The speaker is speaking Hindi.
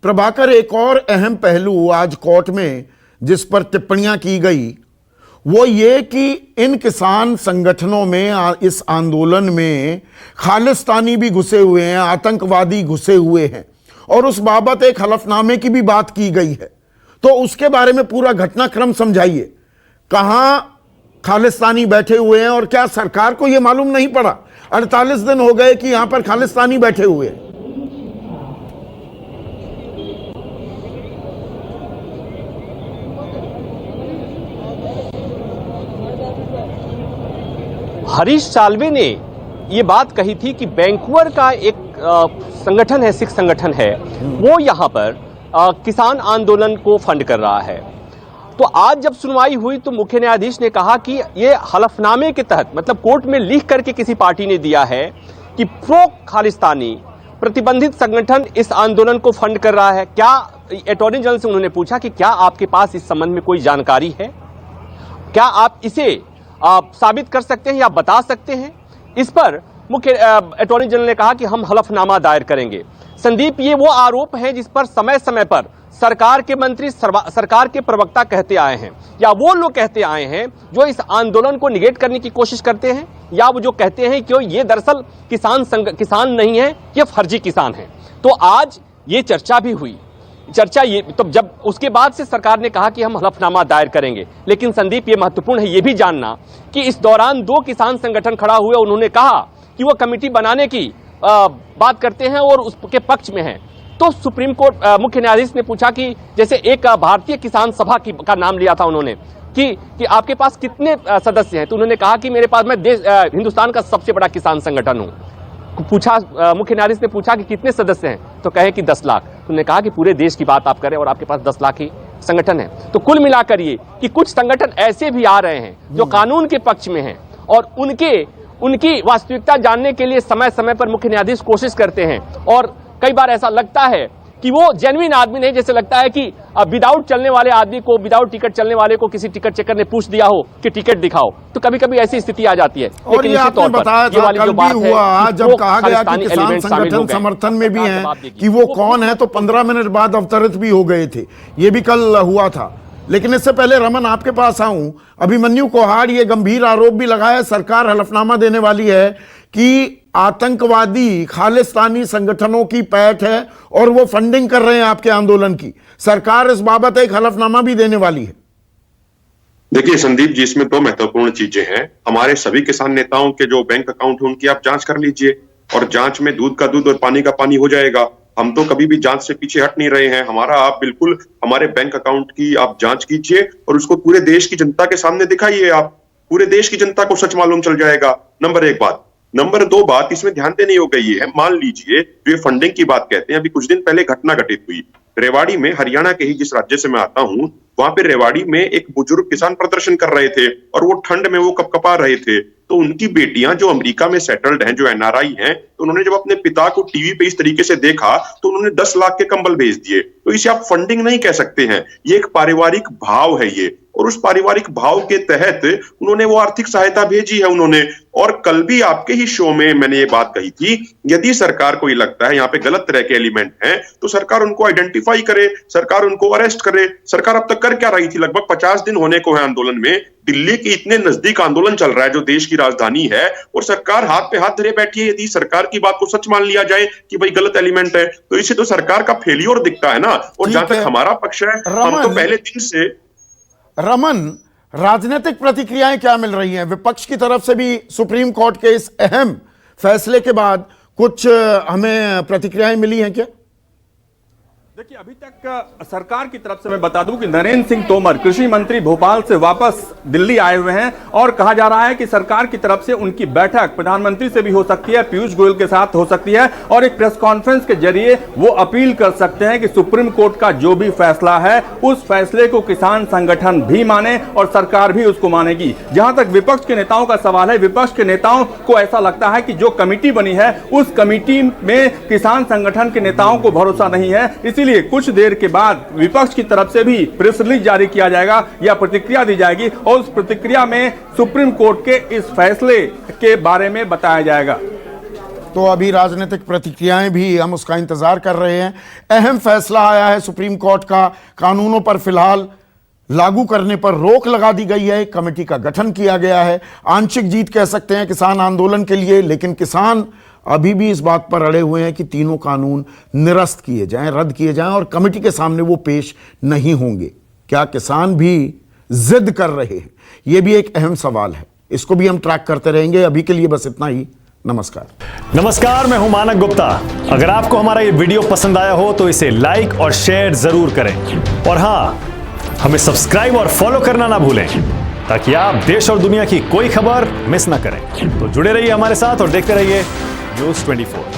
प्रभाकर, एक और अहम पहलू आज कोर्ट में जिस पर टिप्पणियां की गई वो ये कि इन किसान संगठनों में, इस आंदोलन में खालिस्तानी भी घुसे हुए हैं, आतंकवादी घुसे हुए हैं और उस बाबत एक हलफनामे की भी बात की गई है। तो उसके बारे में पूरा घटनाक्रम समझाइए। कहां खालिस्तानी बैठे हुए हैं और क्या सरकार को यह मालूम नहीं पड़ा? 48 दिन हो गए कि यहां पर खालिस्तानी बैठे हुए हैं। हरीश साल्वे ने ये बात कही थी कि वैंकूवर का एक संगठन है, सिख संगठन है, वो यहाँ पर किसान आंदोलन को फंड कर रहा है। तो आज जब सुनवाई हुई तो मुख्य न्यायाधीश ने कहा कि ये हलफनामे के तहत, मतलब कोर्ट में लिख करके किसी पार्टी ने दिया है कि प्रो खालिस्तानी प्रतिबंधित संगठन इस आंदोलन को फंड कर रहा है। क्या अटॉर्नी जनरल से उन्होंने पूछा कि क्या आपके पास इस संबंध में कोई जानकारी है, क्या आप इसे साबित कर सकते हैं या बता सकते हैं? इस पर मुख्य अटॉर्नी जनरल ने कहा कि हम हलफनामा दायर करेंगे। संदीप, ये वो आरोप हैं जिस पर समय समय पर सरकार के मंत्री, सरकार के प्रवक्ता कहते आए हैं, या वो लोग कहते आए हैं जो इस आंदोलन को निगेट करने की कोशिश करते हैं, या वो जो कहते हैं कि ये दरअसल किसान नहीं है, ये फर्जी किसान है। तो आज ये चर्चा भी हुई। ये तो जब उसके बाद से सरकार ने कहा कि हम हलफनामा दायर करेंगे। लेकिन संदीप, ये महत्वपूर्ण है ये भी जानना कि इस दौरान 2 किसान संगठन खड़ा हुए, उन्होंने कहा कि वो कमेटी बनाने की बात करते हैं और उसके पक्ष में हैं। तो सुप्रीम कोर्ट मुख्य न्यायाधीश ने पूछा कि जैसे एक भारतीय किसान सभा का नाम लिया था उन्होंने कि आपके पास कितने सदस्य हैं, तो उन्होंने कहा कि मेरे पास, मैं हिंदुस्तान का सबसे बड़ा किसान संगठन हूं। पूछा, मुख्य न्यायाधीश ने पूछा कि कितने सदस्य हैं, तो कहे कि 10 लाख। उन्होंने कहा कि पूरे देश की बात आप करें और आपके पास 10 लाख ही संगठन है। तो कुल मिलाकर ये कि कुछ संगठन ऐसे भी आ रहे हैं जो कानून के पक्ष में हैं और उनकी वास्तविकता जानने के लिए समय समय पर मुख्य न्यायाधीश कोशिश करते हैं। और कई बार ऐसा लगता है कि वो जेन्युइन आदमी नहीं, जैसे लगता है कि विदाउट चलने वाले आदमी को, विदाउट टिकट चलने वाले को किसी टिकट चेकर ने पूछ दिया हो कि टिकट दिखाओ। तो कभी कभी ऐसी स्थिति आ जाती है। और ये आपने बताया था, कल भी हुआ जब कहा गया कि किसान संगठन समर्थन में भी हैं कि वो कौन है, तो 15 मिनट बाद अवतरित भी हो गए थे। ये भी कल हुआ था। लेकिन इससे पहले रमन, आपके पास आऊं, अभिमन्यु कोहाड़ ये गंभीर आरोप भी लगाया, सरकार हलफनामा देने वाली है कि आतंकवादी खालिस्तानी संगठनों की पैठ है और वो फंडिंग कर रहे हैं आपके आंदोलन की। सरकार इस बाबत एक हलफनामा भी देने वाली है। देखिए संदीप जी, इसमें 2 महत्वपूर्ण चीजें हैं। हमारे सभी किसान नेताओं के जो बैंक अकाउंट है उनकी आप जांच कर लीजिए, और जांच में दूध का दूध और पानी का पानी हो जाएगा। हम तो कभी भी जांच से पीछे हट नहीं रहे हैं। आप बिल्कुल हमारे बैंक अकाउंट की आप जांच कीजिए और उसको पूरे देश की जनता के सामने दिखाइए। आप पूरे देश की जनता को सच मालूम चल जाएगा। नंबर 1 बात। नंबर 2 बात इसमें ध्यान देने योग्य ये है, मान लीजिए जो ये फंडिंग की बात कहते हैं, अभी कुछ दिन पहले घटना घटित हुई रेवाड़ी में, हरियाणा के ही जिस राज्य से मैं आता हूं, वहां पे रेवाड़ी में एक बुजुर्ग किसान प्रदर्शन कर रहे थे और वो ठंड में वो कपकपा रहे थे। तो उनकी बेटियां जो अमेरिका में सेटल्ड हैं, जो एनआरआई हैं, तो उन्होंने जब अपने पिता को टीवी पे इस तरीके से देखा तो उन्होंने 10 लाख के कंबल भेज दिए। तो इसे आप फंडिंग नहीं कह सकते हैं, ये एक पारिवारिक भाव है ये, और उस पारिवारिक भाव के तहत उन्होंने वो आर्थिक सहायता भेजी है उन्होंने। और कल भी आपके ही शो में मैंने ये बात कही थी, यदि सरकार को ये लगता है यहाँ पे गलत तरह के एलिमेंट हैं तो सरकार उनको आइडेंटिफाई करे, सरकार उनको अरेस्ट करे। सरकार अब तक कर क्या रही थी? लगभग 50 दिन होने को है आंदोलन में, दिल्ली के इतने नजदीक आंदोलन चल रहा है जो देश की राजधानी है, और सरकार हाथ पे हाथ धरे बैठी है। यदि सरकार की बात को सच मान लिया जाए कि भाई गलत एलिमेंट है, तो इससे तो सरकार का फेलियर दिखता है ना। और जहां तक हमारा पक्ष है, हम तो पहले दिन से। रमन, राजनीतिक प्रतिक्रियाएं क्या मिल रही हैं? विपक्ष की तरफ से भी सुप्रीम कोर्ट के इस अहम फैसले के बाद कुछ हमें प्रतिक्रियाएं मिली हैं क्या? देखिए, अभी तक सरकार की तरफ से मैं बता दूं कि नरेंद्र सिंह तोमर कृषि मंत्री भोपाल से वापस दिल्ली आए हुए हैं, और कहा जा रहा है कि सरकार की तरफ से उनकी बैठक प्रधानमंत्री से भी हो सकती है, पीयूष गोयल के साथ हो सकती है, और एक प्रेस कॉन्फ्रेंस के जरिए वो अपील कर सकते हैं कि सुप्रीम कोर्ट का जो भी फैसला है उस फैसले को किसान संगठन भी माने और सरकार भी उसको मानेगी। जहां तक विपक्ष के नेताओं का सवाल है, विपक्ष के नेताओं को ऐसा लगता है कि जो कमेटी बनी है उस कमेटी में किसान संगठन के नेताओं को भरोसा नहीं है। इसीलिए कुछ देर के बाद विपक्ष की तरफ से भी प्रेस रिलीज जारी किया जाएगा या प्रतिक्रिया दी जाएगी, और उस प्रतिक्रिया में सुप्रीम कोर्ट के इस फैसले के बारे में बताया जाएगा। तो अभी राजनीतिक प्रतिक्रियाएं भी, हम उसका इंतजार कर रहे हैं। अहम फैसला आया है सुप्रीम कोर्ट का, कानूनों पर फिलहाल लागू करने पर रोक लगा दी गई है, कमेटी का गठन किया गया है। आंशिक जीत कह सकते हैं किसान आंदोलन के लिए, लेकिन किसान अभी भी इस बात पर अड़े हुए हैं कि तीनों कानून निरस्त किए जाएं, रद्द किए जाएं और कमेटी के सामने वो पेश नहीं होंगे। क्या किसान भी जिद कर रहे हैं? यह भी एक अहम सवाल है, इसको भी हम ट्रैक करते रहेंगे। अभी के लिए बस इतना ही। नमस्कार, मैं हूं मानक गुप्ता। अगर आपको हमारा ये वीडियो पसंद आया हो तो इसे लाइक और शेयर जरूर करें, और हां, हमें सब्सक्राइब और फॉलो करना ना भूलें ताकि आप देश और दुनिया की कोई खबर मिस ना करें। तो जुड़े रहिए हमारे साथ और देखते रहिए News 24।